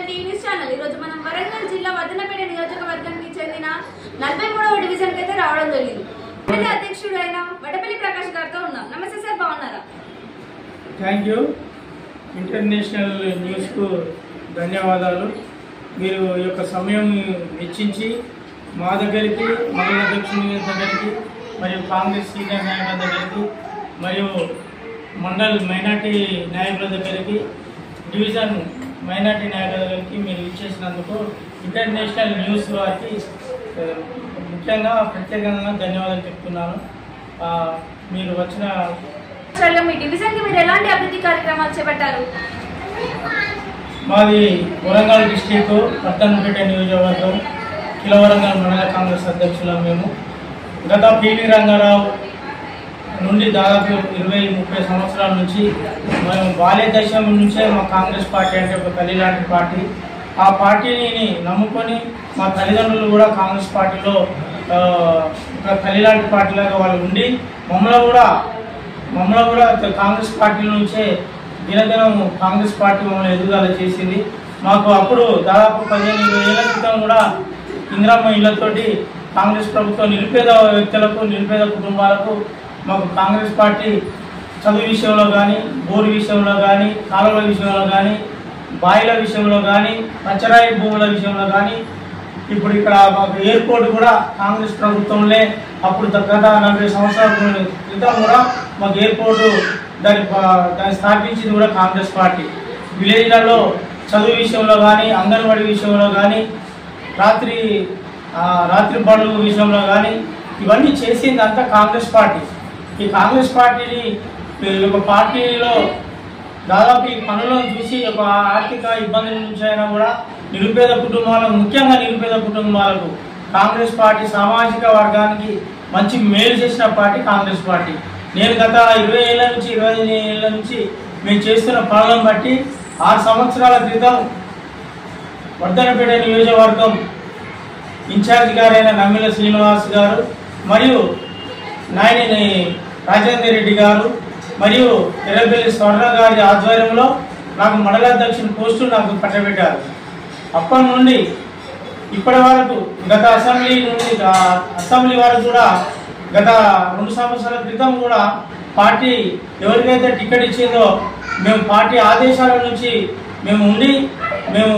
TV news channel. ఈ రోజు మనం వరంగల్ జిల్లా వదనపేట నియోజకవర్గానికి చెందిన 43వ డివిజన్ కి అయితే రావడం జరిగింది. అధ్యక్షుడు అయిన వడపల్లి ప్రకాష్ గారితో ఉన్నాం. నమస్తే సార్, బాగున్నారా? Thank you. ఇంటర్నేషనల్ న్యూస్ కు ధన్యవాదాలు. మీరు ఈ యొక్క సమయం వెచ్చించి మా దగ్గరికి, మండల అధ్యక్షుని దగ్గరికి, మరియు కాంగ్రెస్ సీనియర్ నాయకుల దగ్గరికి, మరియు మండల్ మైనార్టీ నాయకుల దగ్గరికి, డివిజన్ మైనార్టీ నాయకుల దగ్గరికి మీరు ఇచ్చేసినందుకు ఇంటర్నేషనల్ న్యూస్ వారికి ముఖ్యంగా ప్రత్యేకంగా ధన్యవాదాలు చెప్తున్నాను. మీరు వచ్చిన మీ డివిజన్కి మీరు ఎలాంటి అభివృద్ధి కార్యక్రమాలు చేపట్టారు? మాది వరంగల్ డిస్టిక్ పట్టణపేట నియోజకవర్గం కిలవరంగల్ మండల కాంగ్రెస్ అధ్యక్షులం. మేము గత పివి రంగారావు నుండి దాదాపు 20-30 సంవత్సరాల నుంచి మేము బాల్య దశ నుంచే మా కాంగ్రెస్ పార్టీ అంటే ఒక తల్లి లాంటి పార్టీ. ఆ పార్టీని నమ్ముకొని మా తల్లిదండ్రులు కూడా కాంగ్రెస్ పార్టీలో ఒక తల్లి లాంటి పార్టీలాగా వాళ్ళు ఉండి మమ్మల్ని కూడా కాంగ్రెస్ పార్టీ నుంచే దినదినం కాంగ్రెస్ పార్టీ మమ్మల్ని ఎదుగుదల చేసింది. మాకు అప్పుడు దాదాపు 15-20 ఏళ్ల క్రితం కూడా ఇందిరమ్మ ఇళ్లతోటి కాంగ్రెస్ ప్రభుత్వం నిరుపేద వ్యక్తులకు, నిరుపేద కుటుంబాలకు మాకు కాంగ్రెస్ పార్టీ చదువు విషయంలో కానీ, బోరు విషయంలో కానీ, కాలువల విషయంలో కానీ, బాయిల విషయంలో కానీ, పచ్చరాయి భూముల విషయంలో కానీ, ఇప్పుడు ఇక్కడ మాకు ఎయిర్పోర్ట్ కూడా కాంగ్రెస్ ప్రభుత్వంలో అప్పుడు గత 40 సంవత్సరాల క్రితం కూడా మాకు ఎయిర్పోర్టు దాన్ని స్థాపించింది కూడా కాంగ్రెస్ పార్టీ. విలేజ్లలో చదువు విషయంలో కానీ, అంగన్వాడీ విషయంలో కానీ, రాత్రి బడుల విషయంలో కానీ ఇవన్నీ చేసింది అంతా కాంగ్రెస్ పార్టీ. ఈ కాంగ్రెస్ పార్టీని ఒక పార్టీలో దాదాపు ఈ పనులను చూసి ఒక ఆర్థిక ఇబ్బందుల నుంచి అయినా కూడా నిరుపేద కుటుంబాలకు, ముఖ్యంగా నిరుపేద కుటుంబాలకు కాంగ్రెస్ పార్టీ సామాజిక వర్గానికి మంచి మేలు చేసిన పార్టీ కాంగ్రెస్ పార్టీ. నేను గత 20 ఏళ్ల నుంచి 25 ఏళ్ల నుంచి మేము చేస్తున్న పనులను బట్టి 6 సంవత్సరాల క్రితం వర్ధనపేట నియోజకవర్గం ఇన్ఛార్జ్ గారైన నమ్మిల శ్రీనివాస్ గారు మరియు నాయని రాజేందర్ రెడ్డి గారు మరియు ఎర్రబెల్లి స్వర్ణ గారి ఆధ్వర్యంలో నాకు మండలాధ్యక్షుని పోస్టు నాకు పట్టబెట్టారు. అప్పటి నుండి ఇప్పటి వరకు గత అసెంబ్లీ వరకు కూడా గత 2 సంవత్సరాల క్రితం కూడా పార్టీ ఎవరికైతే టికెట్ ఇచ్చిందో మేము పార్టీ ఆదేశాల నుంచి మేము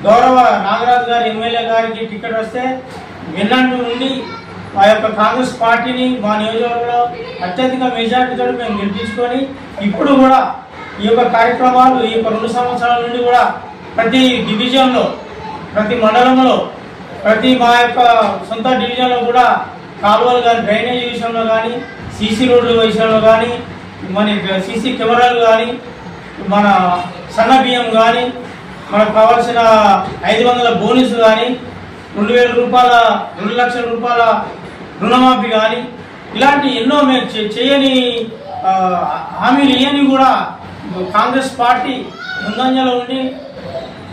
గౌరవ నాగరాజు గారి ఎమ్మెల్యే గారికి టికెట్ వస్తే వెన్నంటి నుండి ఆ యొక్క కాంగ్రెస్ పార్టీని మా నియోజకవర్గంలో అత్యధిక మెజార్టీతో మేము గెలిపించుకొని ఇప్పుడు కూడా ఈ యొక్క కార్యక్రమాలు ఈ యొక్క 2 సంవత్సరాల నుండి కూడా ప్రతి డివిజన్లో, ప్రతి మండలంలో, ప్రతి మా యొక్క సొంత డివిజన్లో కూడా కాలువలు కానీ, డ్రైనేజీ విషయంలో కానీ, సీసీ రోడ్ల విషయంలో కానీ, మన సీసీ కెమెరాలు కానీ, మన సన్న బియ్యం కానీ, మనకు కావాల్సిన 500 బోనస్ కానీ, 2,000 రూపాయల 2 లక్షల రూపాయల రుణమాఫీ కానీ, ఇలాంటి ఎన్నో మేము చేయని హామీలు ఇవన్నీ కూడా కాంగ్రెస్ పార్టీ ముందంజలో ఉండి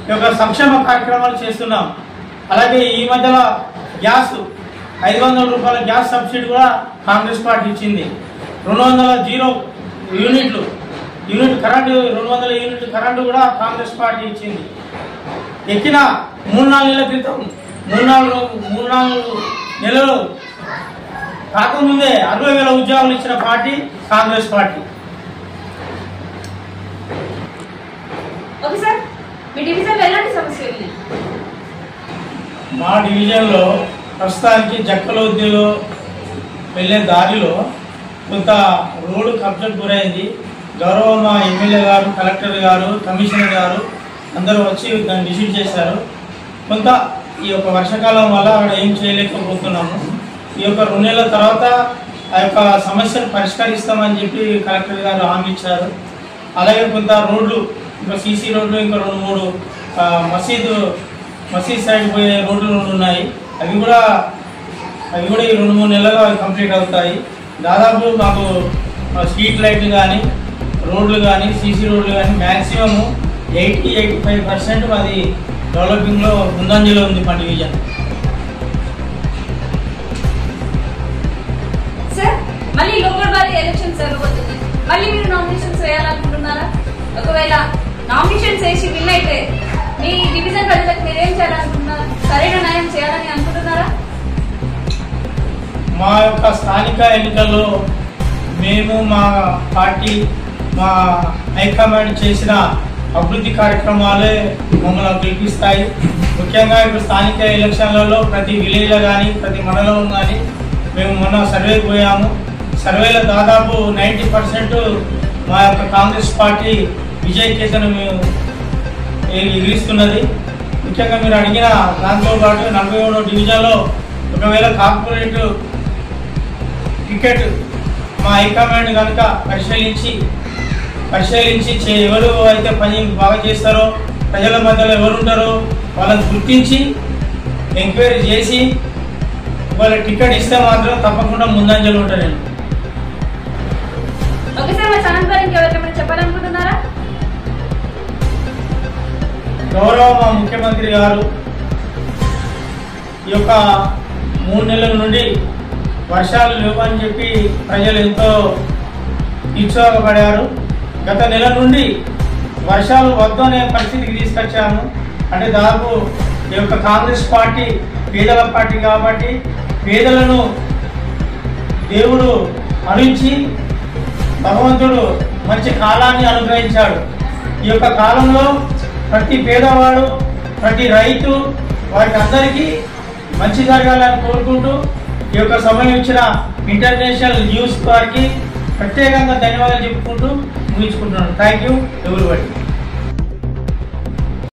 ఈ యొక్క సంక్షేమ కార్యక్రమాలు చేస్తున్నాం. అలాగే ఈ మధ్యలో గ్యాస్ 500 రూపాయల గ్యాస్ సబ్సిడీ కూడా కాంగ్రెస్ పార్టీ ఇచ్చింది. 200 యూనిట్ కరెంటు 200 యూనిట్ కరెంటు కూడా కాంగ్రెస్ పార్టీ ఇచ్చింది. ఎక్కిన 3-4 నెలల క్రితం 3-4 నెలలు కాకముందే 60,000 ఉద్యోగాలు ఇచ్చిన party Congress party. Okay sir, మీ డివిజన్లో ఎలాంటి సమస్యలు ఉన్నాయి? మా డివిజన్లో ప్రస్తుతానికి జక్కలోద్దిలో వెళ్ళే దారిలో కొంత రోడ్డు కబ్జాకు గురైంది. గౌరవ మా ఎమ్మెల్యే గారు, కలెక్టర్ గారు, కమిషనర్ గారు అందరూ వచ్చి దాన్ని విజిట్ చేశారు. కొంత ఈ యొక్క వర్షాకాలం వల్ల అక్కడ ఏం చేయలేకపోతున్నాము. ఈ యొక్క 2 నెలల తర్వాత ఆ యొక్క సమస్యను పరిష్కరిస్తామని చెప్పి కలెక్టర్ గారు హామీ ఇచ్చారు. అలాగే కొంత రోడ్లు, ఇంకా సీసీ రోడ్లు, ఇంకా 2-3 మసీద్ సైడ్ పోయే రోడ్లు ఉన్నాయి. అవి కూడా ఈ 2-3 నెలల్లో కంప్లీట్ అవుతాయి. దాదాపు మాకు స్ట్రీట్ లైట్లు కానీ, రోడ్లు కానీ, సీసీ రోడ్లు కానీ మ్యాక్సిమం 80-85% అది డెవలపింగ్లో ముందంజలో ఉంది మా డివిజన్. సార్, మళ్ళీ లోకల్ బాడీ ఎలక్షన్ జరగబోతుంది. మళ్ళీ మీరు నామినేషన్స్ వేయాలనుకుంటున్నారా? ఒకవేళ నామినేషన్స్ వేసి విన్ అయితే మీ ప్రజలకు మీరేం చేయాలనుకుంటున్నారు? సరైన న్యాయం చేయాలని అనుకుంటున్నారా? మా యొక్క స్థానిక ఎన్నికల్లో మేము మా పార్టీ మా హైకమాండ్ చేసిన అభివృద్ధి కార్యక్రమాలే మమ్మల్ని గెలిపిస్తాయి. ముఖ్యంగా ఇప్పుడు స్థానిక ఎలక్షన్లలో ప్రతి విలేజ్లో కానీ ప్రతి మండలంలో కానీ మేము మొన్న సర్వేకి పోయాము. సర్వేలో దాదాపు 90% మా యొక్క కాంగ్రెస్ పార్టీ విజయకేతను మేము ఎగిరిస్తున్నది. ముఖ్యంగా మీరు అడిగిన దాంతో పాటు 47వ డివిజన్లో ఒకవేళ కార్పొరేట్ టికెట్ మా హైకమాండ్ కనుక పరిశీలించి ఎవరు అయితే పని బాగా చేస్తారో ప్రజల మధ్యలో ఎవరు ఉంటారో వాళ్ళని గుర్తించి ఎంక్వైరీ చేసి వాళ్ళ టికెట్ ఇస్తే మాత్రం తప్పకుండా ముందంజలు ఉంటారండి. ఓకే సార్, మా ఛానల్ ద్వారా ఇంకెవరికైనా చెప్పాలనుకుంటున్నారా? గౌరవ మా ముఖ్యమంత్రి గారు ఈ యొక్క 3 నెలల నుండి వర్షాలు లేవని చెప్పి ప్రజలు ఎంతో ఉత్సాహపడారు. గత నెల నుండి వర్షాలు వద్దనే పరిస్థితికి తీసుకొచ్చాము. అంటే దాదాపు ఈ యొక్క కాంగ్రెస్ పార్టీ పేదల పార్టీ కాబట్టి పేదలను దేవుడు హరించి భగవంతుడు మంచి కాలాన్ని అనుగ్రహించాడు. ఈ యొక్క కాలంలో ప్రతి పేదవాడు ప్రతి రైతు వారికి అందరికీ మంచి జరగాలని కోరుకుంటూ ఈ యొక్క సమయం ఇచ్చిన ఇంటర్నేషనల్ న్యూస్ వారికి ప్రత్యేకంగా ధన్యవాదాలు చెప్పుకుంటూ ముగించుకుంటున్నాను. Thank you everybody.